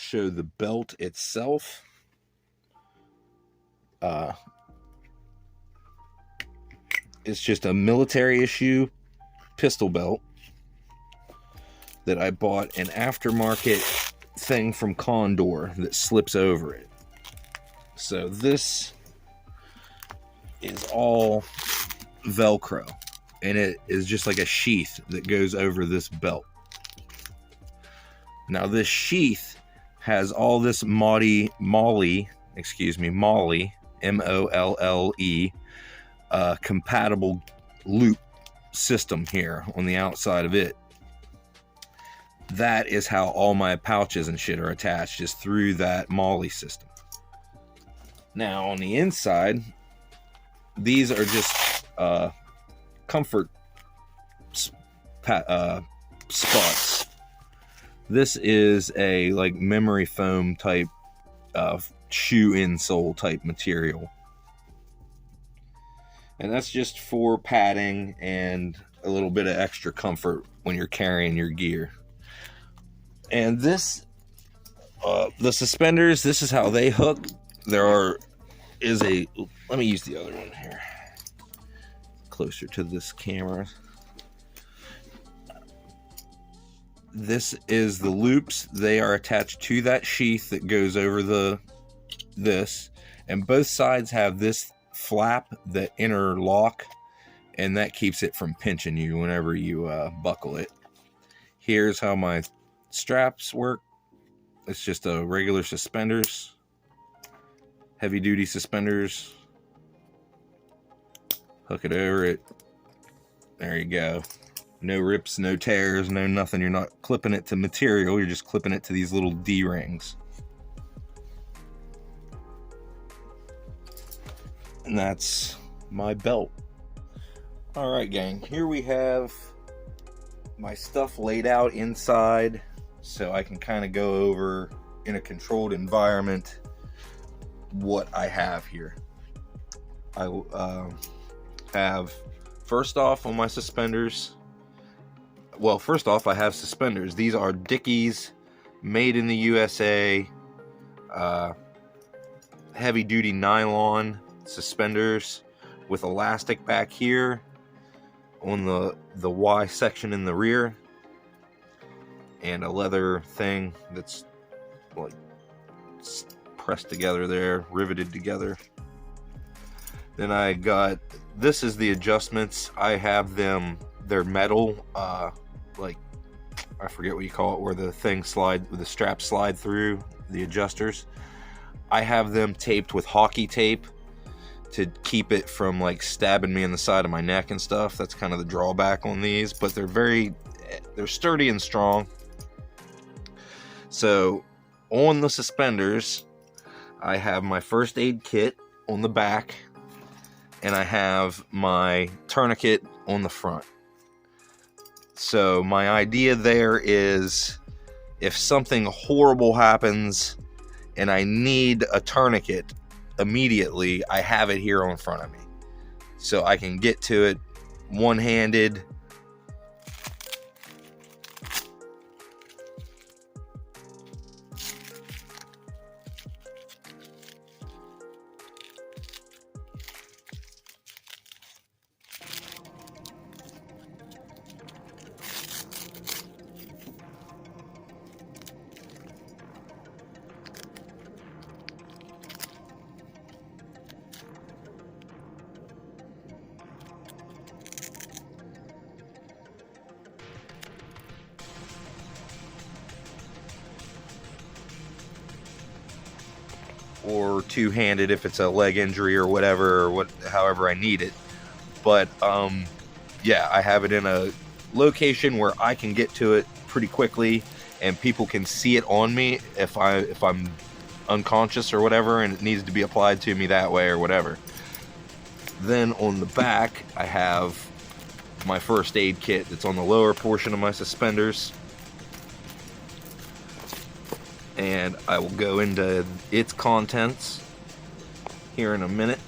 show the belt itself. It's just a military issue pistol belt that I bought an aftermarket thing from Condor that slips over it. So this is all Velcro, and it is just like a sheath that goes over this belt. Now this sheath has all this Molle, M-O-L-L-E, compatible loop system here on the outside of it. That is how all my pouches and shit are attached, is through that Molle system. Now on the inside, these are just comfort spots. This is a like memory foam type shoe insole type material, and that's just for padding and a little bit of extra comfort when you're carrying your gear. And this, the suspenders, this is how they hook. Let me use the other one here, closer to this camera. This is the loops. They are attached to that sheath that goes over this, and both sides have this flap that interlock, and that keeps it from pinching you whenever you buckle it. Here's how my straps work. It's just a regular suspenders, heavy duty suspenders. Hook it over it. There you go. No rips, no tears, no nothing. You're not clipping it to material, you're just clipping it to these little D-rings. And that's my belt. Alright gang, here we have my stuff laid out inside, so I can kind of go over in a controlled environment what I have here. I have, first off, on my suspenders, well, first off, I have suspenders. These are Dickies, made in the USA, heavy duty nylon suspenders with elastic back here on the Y section in the rear, and a leather thing that's like pressed together there, riveted together. Then I got, this is the adjustments. I have them, they're metal, like, I forget what you call it, where the thing slide, the straps slide through, the adjusters. I have them taped with hockey tape to keep it from like stabbing me in the side of my neck and stuff. That's kind of the drawback on these, but they're sturdy and strong. So on the suspenders, I have my first aid kit on the back, and I have my tourniquet on the front. So my idea there is, if something horrible happens and I need a tourniquet immediately, I have it here in front of me, so I can get to it one-handed. Or two-handed if it's a leg injury or whatever, or however I need it. But yeah, I have it in a location where I can get to it pretty quickly, and people can see it on me if I'm unconscious or whatever, and it needs to be applied to me that way or whatever. Then on the back, I have my first aid kit that's on the lower portion of my suspenders, and I will go into its contents here in a minute.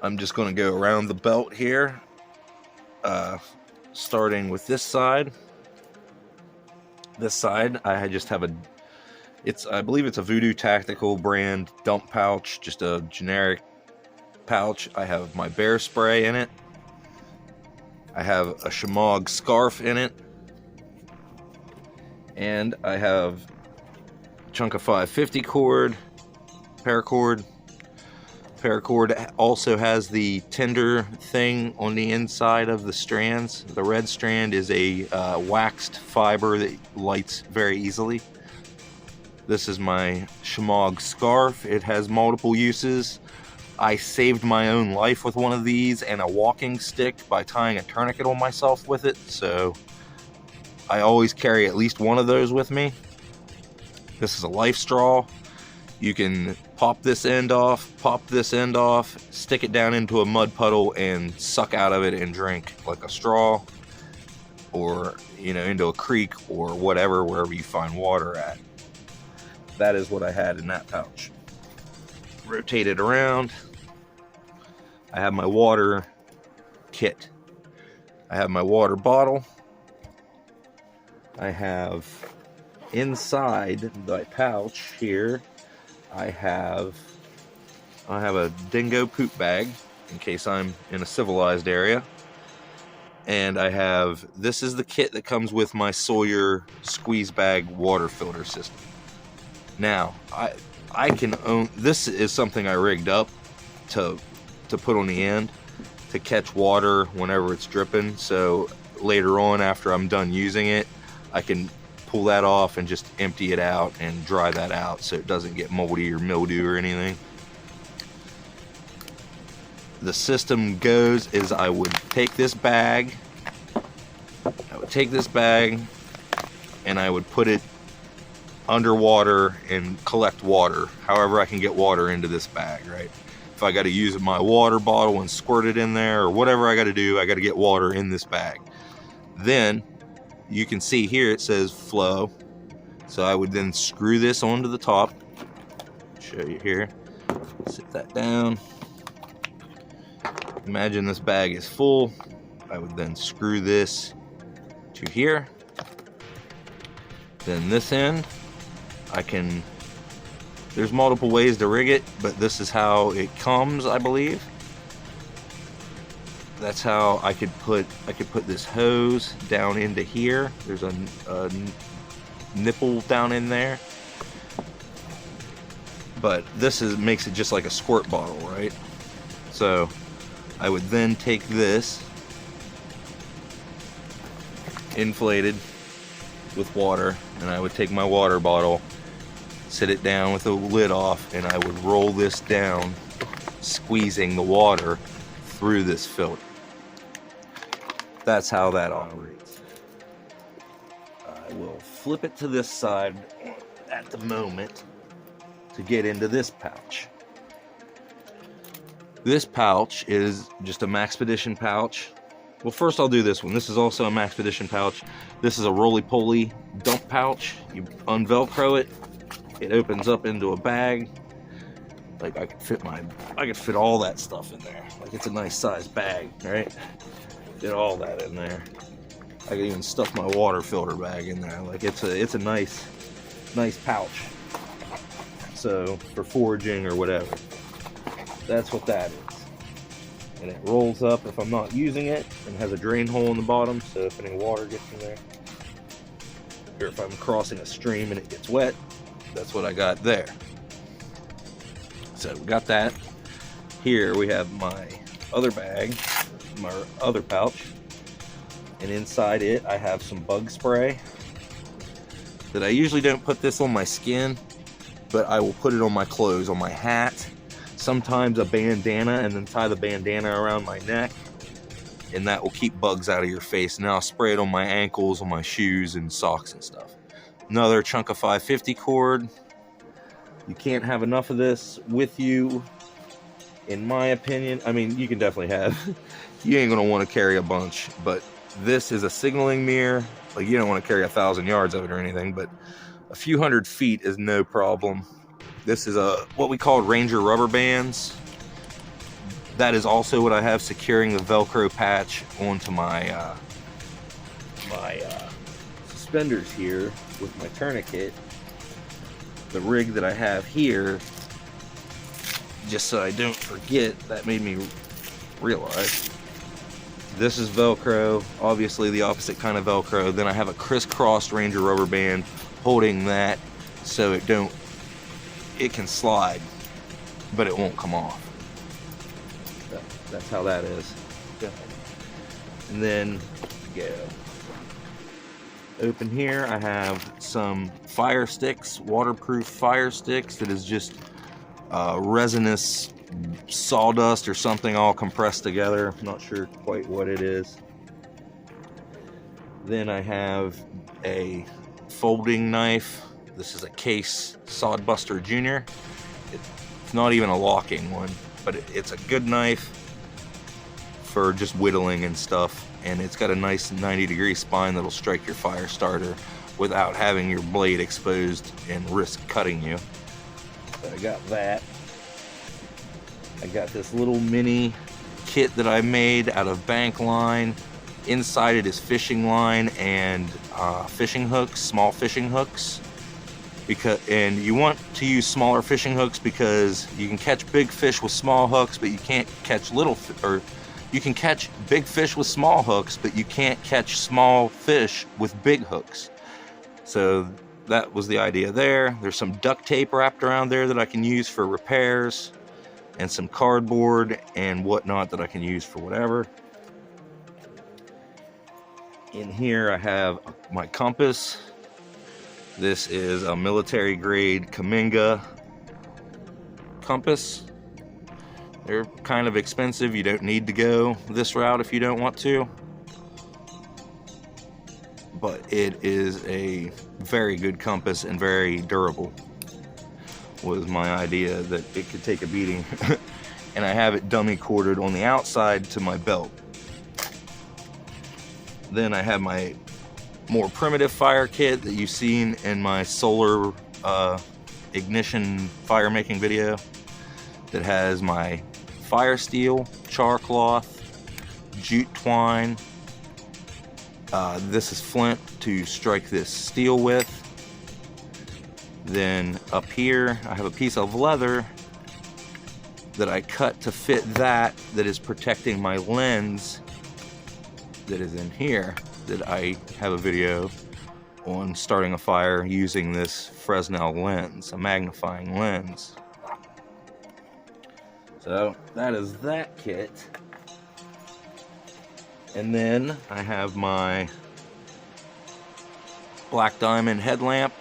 I'm just going to go around the belt here, starting with this side. This side, I just have I believe it's a Voodoo Tactical brand dump pouch, just a generic pouch. I have my bear spray in it. I have a Shimog scarf in it. And I have a chunk of 550 cord, paracord. Paracord also has the tinder thing on the inside of the strands. The red strand is a waxed fiber that lights very easily. This is my Shimog scarf. It has multiple uses. I saved my own life with one of these and a walking stick by tying a tourniquet on myself with it, so I always carry at least one of those with me. This is a life straw. You can pop this end off, stick it down into a mud puddle and suck out of it and drink like a straw, or, you know, into a creek or whatever, wherever you find water at. That is what I had in that pouch. Rotate it around. I have my water kit. I have my water bottle. I have inside the pouch here, I have a dingo poop bag in case I'm in a civilized area. And this is the kit that comes with my Sawyer squeeze bag water filter system. Now, this is something I rigged up to put on the end to catch water whenever it's dripping. So later on, after I'm done using it, I can pull that off and just empty it out and dry that out so it doesn't get moldy or mildew or anything. The system goes is I would take this bag and I would put it underwater and collect water however I can get water into this bag, right? If I got to use my water bottle and squirt it in there or whatever I got to do, I got to get water in this bag. Then you can see here it says flow, so I would then screw this onto the top. Show you here. Sit that down. Imagine this bag is full. I would then screw this to here. Then this end, there's multiple ways to rig it, but this is how it comes, I believe. That's how I could put this hose down into here. There's a nipple down in there. But this makes it just like a squirt bottle, right? So I would then take this inflated with water, and I would take my water bottle, sit it down with the lid off, and I would roll this down, squeezing the water through this filter. That's how that operates. I will flip it to this side at the moment to get into this pouch. This pouch is just a Maxpedition pouch. Well, first I'll do this one. This is also a Maxpedition pouch. This is a roly-poly dump pouch. You unvelcro it. It opens up into a bag. Like I could fit all that stuff in there. Like it's a nice sized bag, right? Get all that in there. I could even stuff my water filter bag in there. Like it's a nice pouch. So for foraging or whatever. That's what that is. And it rolls up if I'm not using it, and has a drain hole in the bottom, so if any water gets in there, or if I'm crossing a stream and it gets wet, that's what I got there. So we got that. Here we have my other bag, my other pouch, and inside it I have some bug spray that I usually don't put this on my skin, but I will put it on my clothes, on my hat, sometimes a bandana, and then tie the bandana around my neck, and that will keep bugs out of your face. And I'll spray it on my ankles, on my shoes and socks and stuff. Another chunk of 550 cord. You can't have enough of this with you, in my opinion. I mean, you can definitely have, you ain't gonna want to carry a bunch, but this is a signaling mirror. Like, you don't want to carry 1,000 yards of it or anything, but a few hundred feet is no problem. This is what we call Ranger rubber bands. That is also what I have securing the Velcro patch onto my suspenders here with my tourniquet. The rig that I have here, just so I don't forget, that made me realize. This is Velcro, obviously the opposite kind of Velcro. Then I have a crisscrossed Ranger rubber band holding that so it can slide, but it won't come off. That's how that is. And then go. Open here, I have some fire sticks, waterproof fire sticks that is just resinous sawdust or something all compressed together. I'm not sure quite what it is. Then I have a folding knife. This is a Case Sodbuster Jr. It's not even a locking one, but it's a good knife for just whittling and stuff. And it's got a nice 90-degree spine that'll strike your fire starter without having your blade exposed and risk cutting you. So I got that. I got this little mini kit that I made out of bank line. Inside it is fishing line and fishing hooks, small fishing hooks. And you want to use smaller fishing hooks because you can catch big fish with small hooks, but you can't catch you can catch big fish with small hooks, but you can't catch small fish with big hooks. So that was the idea there. There's some duct tape wrapped around there that I can use for repairs, and some cardboard and whatnot that I can use for whatever. In here I have my compass. This is a military grade Kaminga compass. They're kind of expensive. You don't need to go this route if you don't want to. But it is a very good compass and very durable. Was my idea that it could take a beating. And I have it dummy corded on the outside to my belt. Then I have my more primitive fire kit that you've seen in my solar ignition fire making video, that has my fire steel, char cloth, jute twine. This is flint to strike this steel with. Then up here I have a piece of leather that I cut to fit that is protecting my lens that is in here, that I have a video on starting a fire using this Fresnel lens, a magnifying lens. So that is that kit. And then I have my black diamond headlamp.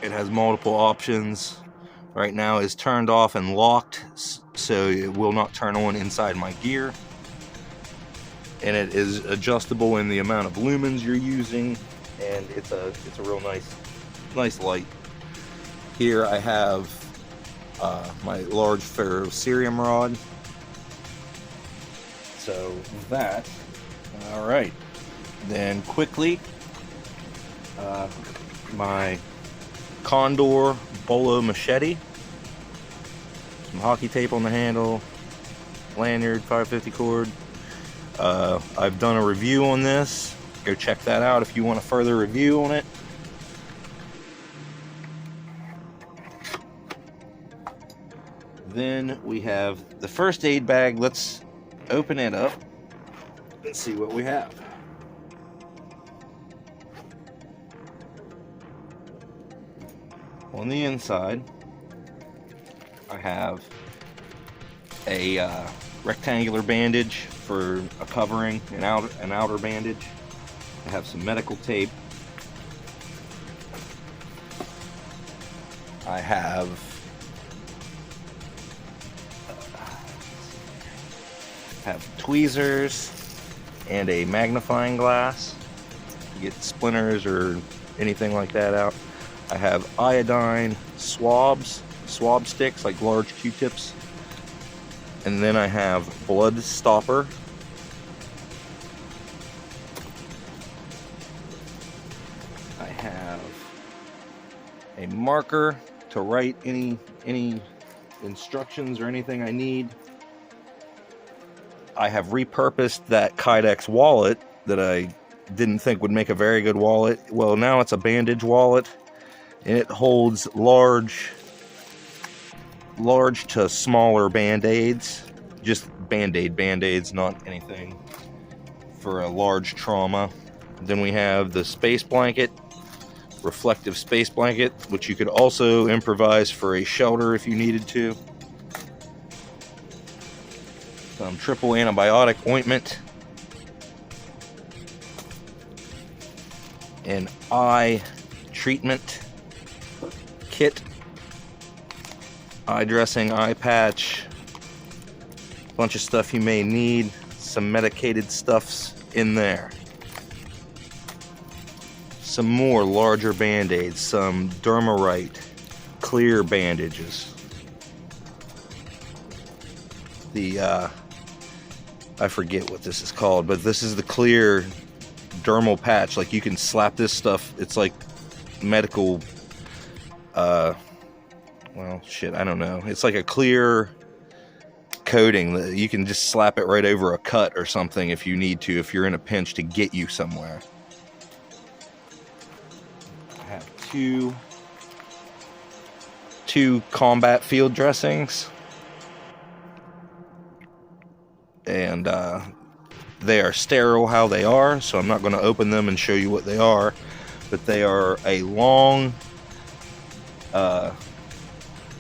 It has multiple options. Right now it's turned off and locked, so it will not turn on inside my gear. And it is adjustable in the amount of lumens you're using, and it's a real nice light. Here I have my large ferrocerium rod. So that, all right. Then quickly, my Condor Bolo Machete, some hockey tape on the handle, lanyard, 550 cord. I've done a review on this. Go check that out if you want a further review on it. Then we have the first aid bag. Let's open it up and see what we have. On the inside, I have a rectangular bandage for a covering, an outer bandage. I have some medical tape. I have tweezers and a magnifying glass to get splinters or anything like that out. I have iodine swab sticks, like large Q-tips. And then I have blood stopper. I have a marker to write any instructions or anything I need. I have repurposed that Kydex wallet that I didn't think would make a very good wallet. Well, now it's a bandage wallet, and it holds large to smaller band-aids. Just band-aids, not anything for a large trauma. Then we have the space blanket, reflective space blanket, which you could also improvise for a shelter if you needed to. Some triple antibiotic ointment, an eye treatment kit, eye dressing, eye patch, bunch of stuff you may need, some medicated stuffs in there. Some more larger band-aids, some Dermarite clear bandages. I forget what this is called, but this is the clear dermal patch. Like, you can slap this stuff, it's like medical, well, shit, I don't know. It's like a clear coating that you can just slap it right over a cut or something if you need to, if you're in a pinch to get you somewhere. I have two combat field dressings, and they are sterile how they are, so I'm not going to open them and show you what they are, but they are a long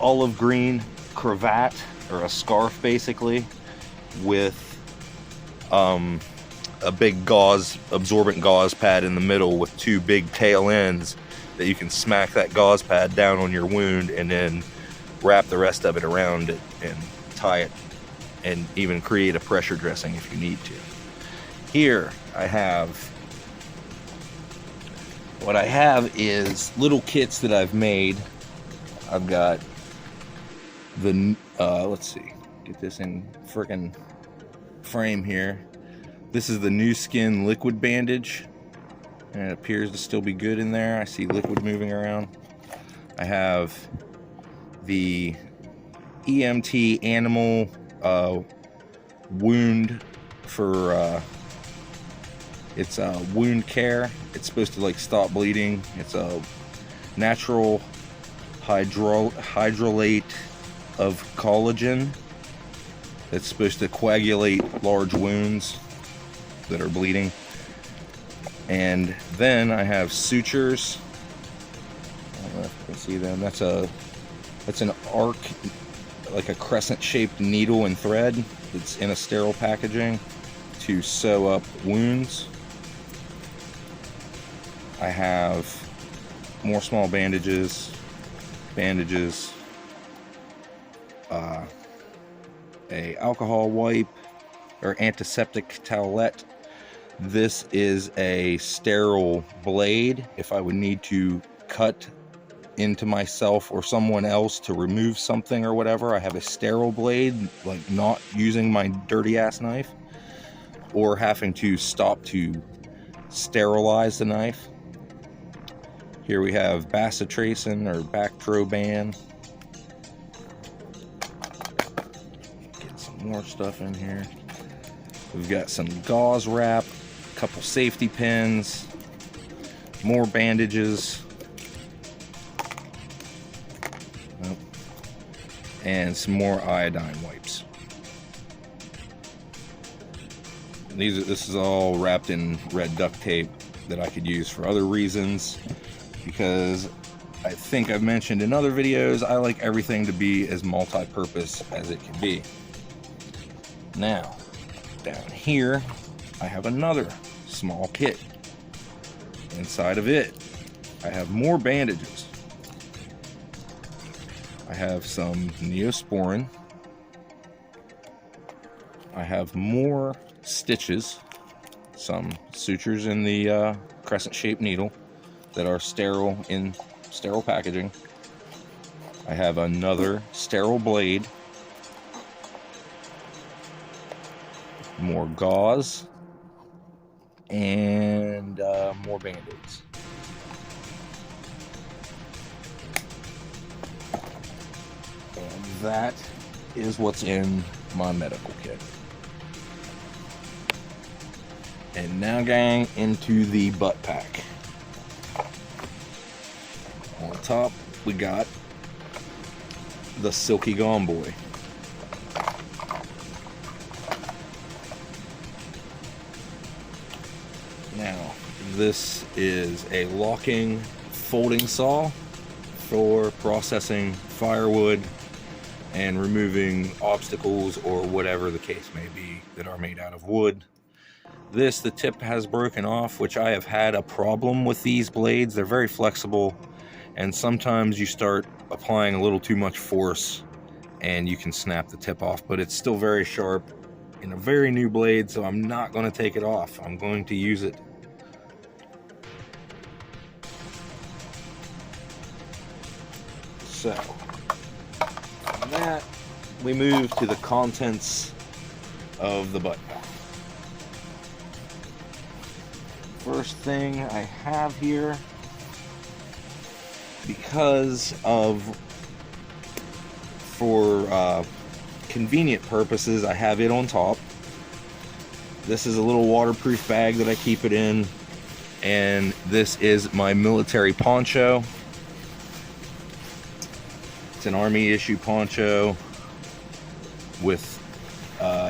olive green cravat, or a scarf basically, with a big gauze, absorbent gauze pad in the middle with two big tail ends that you can smack that gauze pad down on your wound and then wrap the rest of it around it and tie it, and even create a pressure dressing if you need to. Here I have, what I have is little kits that I've made. I've got the, let's see, get this in frickin' frame here. This is the New Skin liquid bandage, and it appears to still be good in there. I see liquid moving around. I have the EMT animal wound for it's wound care. It's supposed to like stop bleeding. It's a natural hydrolate of collagen that's supposed to coagulate large wounds that are bleeding. And then I have sutures. I don't know if you can see them. That's an arc, like a crescent shaped needle and thread that's in a sterile packaging to sew up wounds. I have more small bandages, a alcohol wipe or antiseptic towelette. This is a sterile blade if I would need to cut into myself or someone else to remove something or whatever. I have a sterile blade, like not using my dirty ass knife or having to stop to sterilize the knife. Here we have bacitracin or Bactroban. Get some more stuff in here. We've got some gauze wrap, a couple safety pins, more bandages, and some more iodine wipes. This is all wrapped in red duct tape that I could use for other reasons, because I think I've mentioned in other videos, I like everything to be as multi-purpose as it can be. Now, down here, I have another small kit. Inside of it, I have more bandages. I have some Neosporin. I have more stitches, some sutures in the crescent-shaped needle that are sterile in sterile packaging. I have another sterile blade, more gauze, and more band-aids. And that is what's in my medical kit. And now, gang, into the butt pack. On top, we got the Silky Gone Boy. Now, this is a locking folding saw for processing firewood and removing obstacles or whatever the case may be that are made out of wood. The tip has broken off, which I have had a problem with these blades. They're very flexible, and sometimes you start applying a little too much force and you can snap the tip off, but it's still very sharp in a very new blade, so I'm not going to take it off. I'm going to use it. So, from that, we move to the contents of the butt pack. First thing I have here, for convenient purposes, I have it on top. This is a little waterproof bag that I keep it in, and this is my military poncho. It's an Army issue poncho with,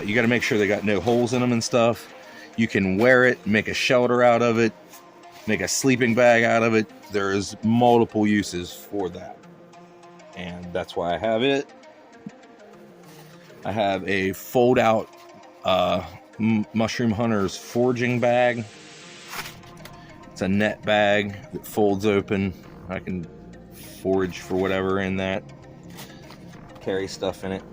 you got to make sure they got no holes in them and stuff. You can wear it, make a shelter out of it, make a sleeping bag out of it. There's multiple uses for that, and that's why I have it. I have a fold-out Mushroom Hunters foraging bag. It's a net bag that folds open. I can forage for whatever in that, carry stuff in it.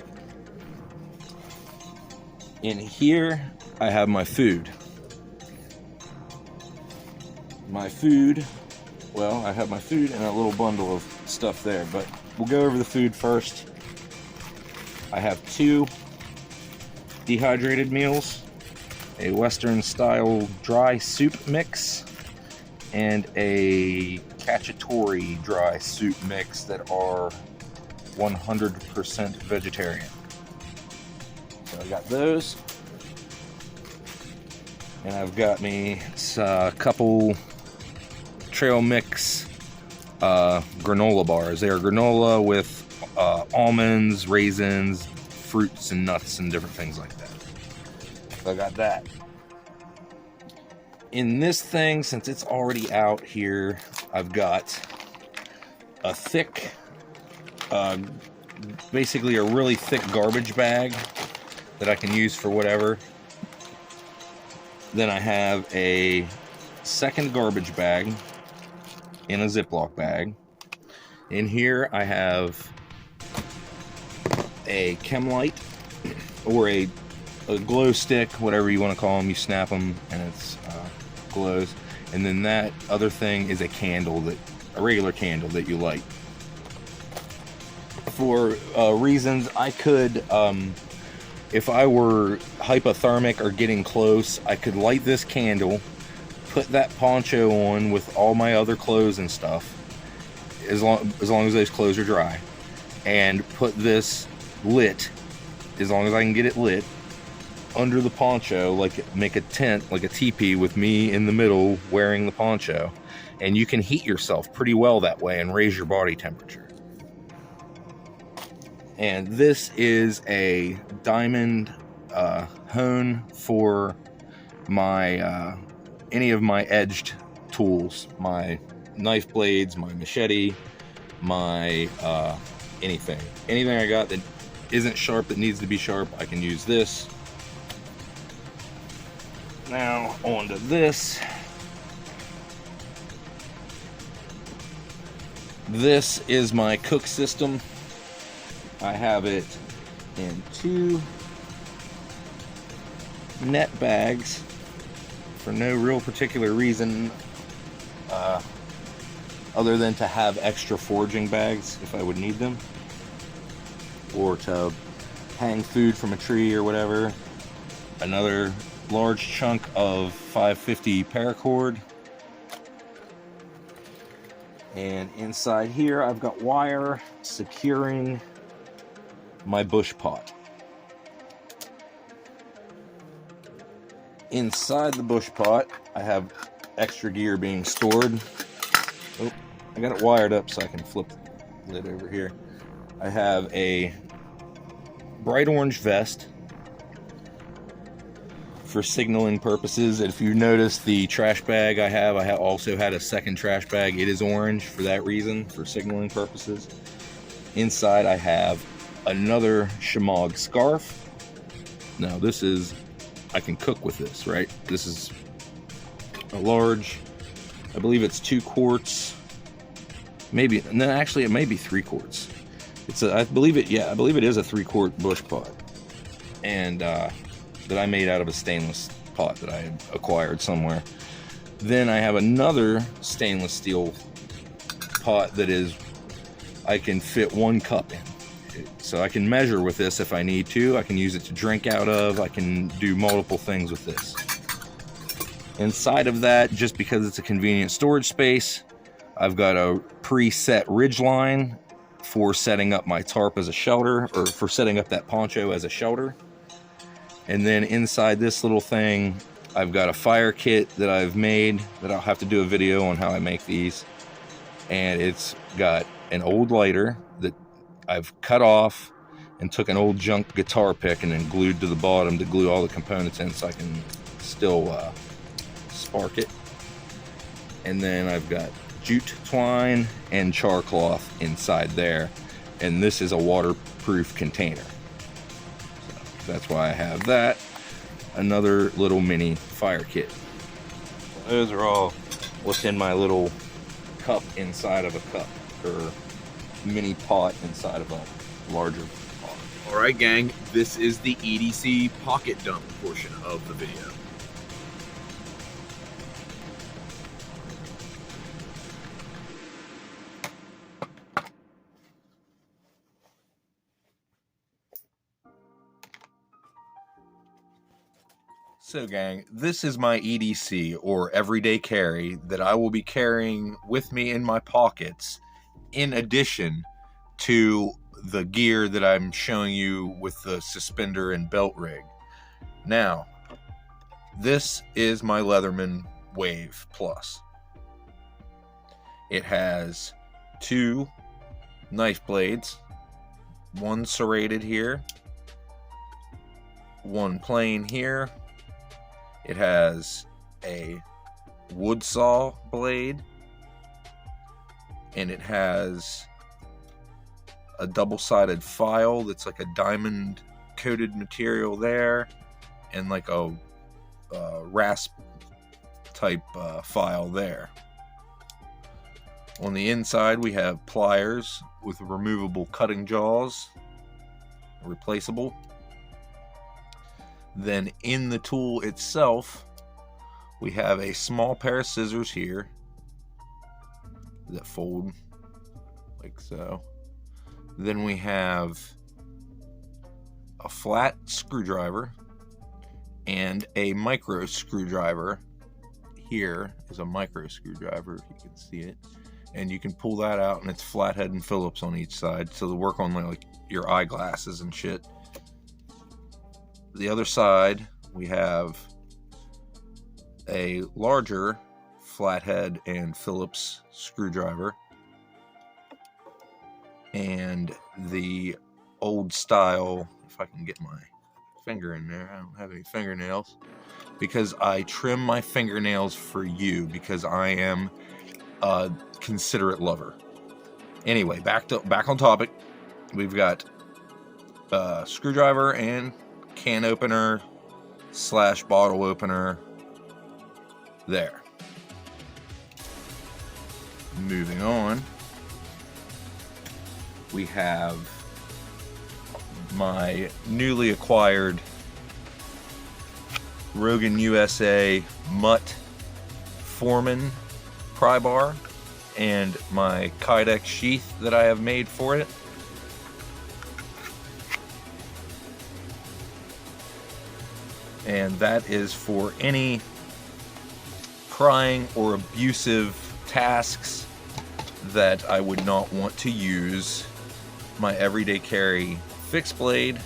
In here, I have my food. Well, I have my food and a little bundle of stuff there, but we'll go over the food first. I have 2 dehydrated meals, a Western style dry soup mix, and a cacciatore dry soup mix that are 100% vegetarian. So I got those. And I've got me a couple trail mix granola bars. They are granola with almonds, raisins, fruits, and nuts, and different things like that. So I got that. In this thing, since it's already out here, I've got a thick, basically a really thick garbage bag that I can use for whatever. Then I have a second garbage bag in a Ziploc bag. In here I have a chem light or a glow stick, whatever you want to call them. You snap them and it's glows. And then that other thing is a candle, a regular candle that you light. For reasons I could, if I were hypothermic or getting close, I could light this candle, put that poncho on with all my other clothes and stuff, as long as those clothes are dry, and put this lit, as long as I can get it lit, under the poncho, like make a tent, like a teepee with me in the middle wearing the poncho, and you can heat yourself pretty well that way and raise your body temperature. And this is a diamond hone for my any of my edged tools, my knife blades, my machete, my anything I got that isn't sharp, that needs to be sharp, I can use this. Now onto this. This is my cook system. I have it in 2 net bags for no real particular reason other than to have extra foraging bags if I would need them, or to hang food from a tree or whatever. Another large chunk of 550 paracord, and inside here I've got wire securing my bush pot. Inside the bush pot, I have extra gear being stored. Oh, I got it wired up so I can flip the lid over here. I have a bright orange vest for signaling purposes. If you notice the trash bag I have also had a second trash bag. It is orange for that reason, for signaling purposes. Inside I have another Shemagh scarf. Now this is, I can cook with this, right? This is a large, I believe it's 2 quarts, maybe, no, actually it may be 3 quarts. It's a, I believe it is a 3-quart bush pot, and that I made out of a stainless pot that I had acquired somewhere. Then I have another stainless steel pot that is, I can fit 1 cup in. So I can measure with this if I need to. I can use it to drink out of. I can do multiple things with this. Inside of that, just because it's a convenient storage space, I've got a preset ridge line for setting up my tarp as a shelter, or for setting up that poncho as a shelter. And then inside this little thing, I've got a fire kit that I've made that I'll have to do a video on how I make these. And it's got an old lighter that I've cut off and took an old junk guitar pick and then glued to the bottom to glue all the components in so I can still spark it. And then I've got jute twine and char cloth inside there. And this is a waterproof container. That's why I have that. Another little mini fire kit. Those are all what's in my little cup inside of a cup, or mini pot inside of a larger pot. Alright gang, this is the EDC pocket dump portion of the video. So gang, this is my EDC, or everyday carry, that I will be carrying with me in my pockets, in addition to the gear that I'm showing you with the suspender and belt rig. Now, this is my Leatherman Wave Plus. It has 2 knife blades, 1 serrated here, 1 plain here. It has a wood saw blade, and it has a double-sided file that's like a diamond coated material there, and like a rasp type file there. On the inside we have pliers with removable cutting jaws, replaceable. Then in the tool itself, we have a small pair of scissors here that fold like so. Then we have a flat screwdriver and a micro screwdriver. Here is a micro screwdriver, if you can see it. And you can pull that out, and it's flathead and Phillips on each side, so to work on like your eyeglasses and shit. The other side, we have a larger flathead and Phillips screwdriver, and the old style, if I can get my finger in there, I don't have any fingernails, because I trim my fingernails for you, because I am a considerate lover. Anyway, back on topic. We've got screwdriver and can opener / bottle opener there. Moving on, we have my newly acquired Rogan USA MUTT Foreman pry bar and my Kydex sheath that I have made for it. And that is for any prying or abusive tasks that I would not want to use my everyday carry fixed blade,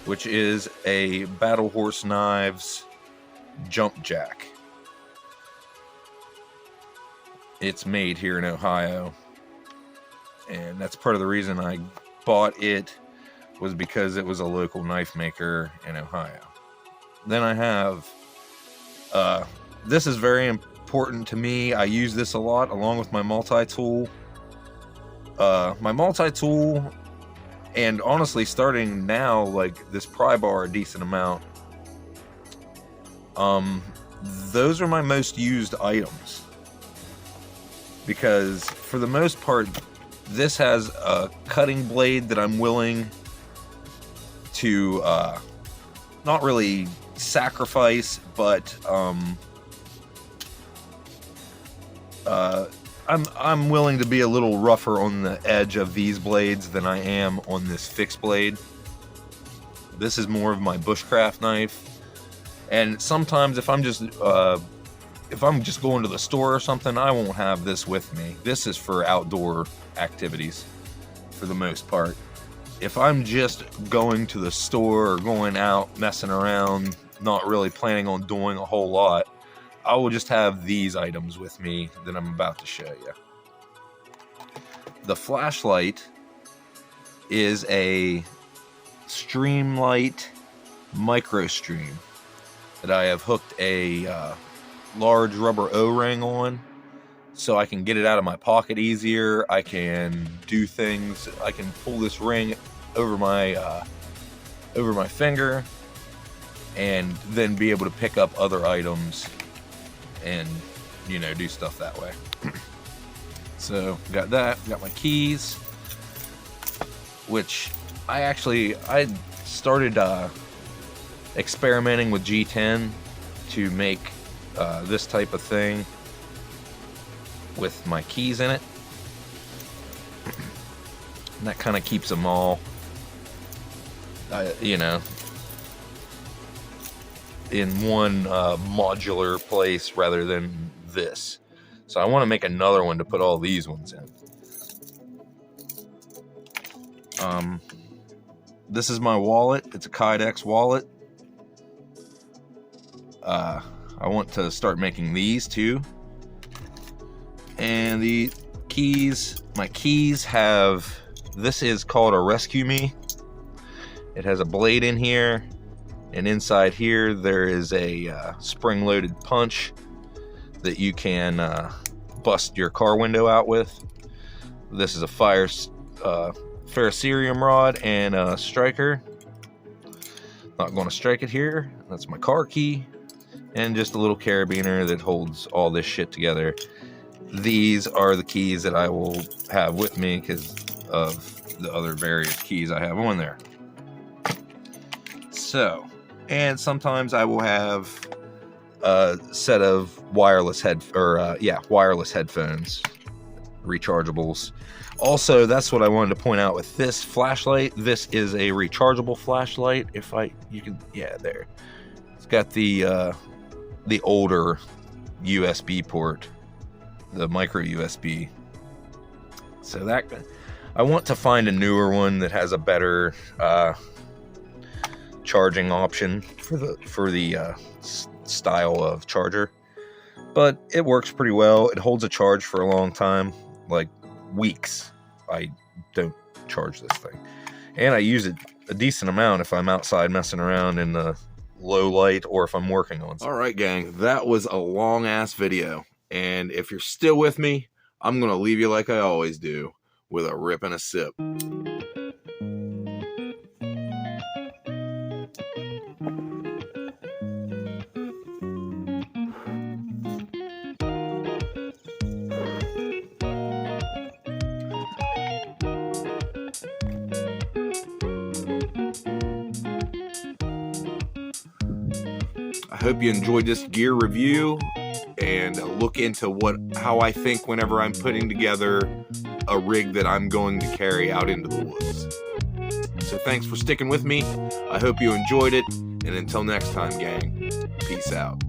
which is a Battle Horse Knives jump jack. It's made here in Ohio, and that's part of the reason I bought it, was because it was a local knife maker in Ohio. Then I have, this is very important to me. I use this a lot along with my multi-tool. My multi-tool, and honestly starting now, like this pry bar a decent amount. Those are my most used items. Because for the most part, this has a cutting blade that I'm willing to not really sacrifice, but I'm willing to be a little rougher on the edge of these blades than I am on this fixed blade. This is more of my bushcraft knife, and sometimes if I'm just going to the store or something, I won't have this with me. This is for outdoor activities for the most part. If I'm just going to the store or going out messing around, not really planning on doing a whole lot, I will just have these items with me that I'm about to show you. The flashlight is a Streamlight Micro Stream that I have hooked a large rubber O-ring on, so I can get it out of my pocket easier. I can do things. I can pull this ring over my finger, and then be able to pick up other items, and do stuff that way. So got that. Got my keys, which I started experimenting with G10 to make this type of thing with my keys in it, and that kind of keeps them all in one modular place rather than this. So I want to make another one to put all these ones in. This is my wallet. It's a Kydex wallet. I want to start making these too. And the keys, my keys have, this is called a Rescue Me. It has a blade in here, and inside here there is a spring-loaded punch that you can bust your car window out with. This is a ferrocerium rod and a striker. Not going to strike it here. That's my car key, and just a little carabiner that holds all this shit together. These are the keys that I will have with me because of the other various keys I have on there. So, and sometimes I will have a set of wireless headphones, rechargeables. Also, that's what I wanted to point out with this flashlight. This is a rechargeable flashlight. There. It's got the older USB port, the micro USB. So that, I want to find a newer one that has a better charging option for the style of charger, but it works pretty well. It holds a charge for a long time, like weeks. I don't charge this thing, and I use it a decent amount if I'm outside messing around in the low light or if I'm working on something. All right, gang, that was a long ass video, and if you're still with me, I'm gonna leave you like I always do, with a rip and a sip. I hope you enjoyed this gear review, and look into how I think whenever I'm putting together a rig that I'm going to carry out into the woods. So thanks for sticking with me. I hope you enjoyed it, and until next time, gang, peace out.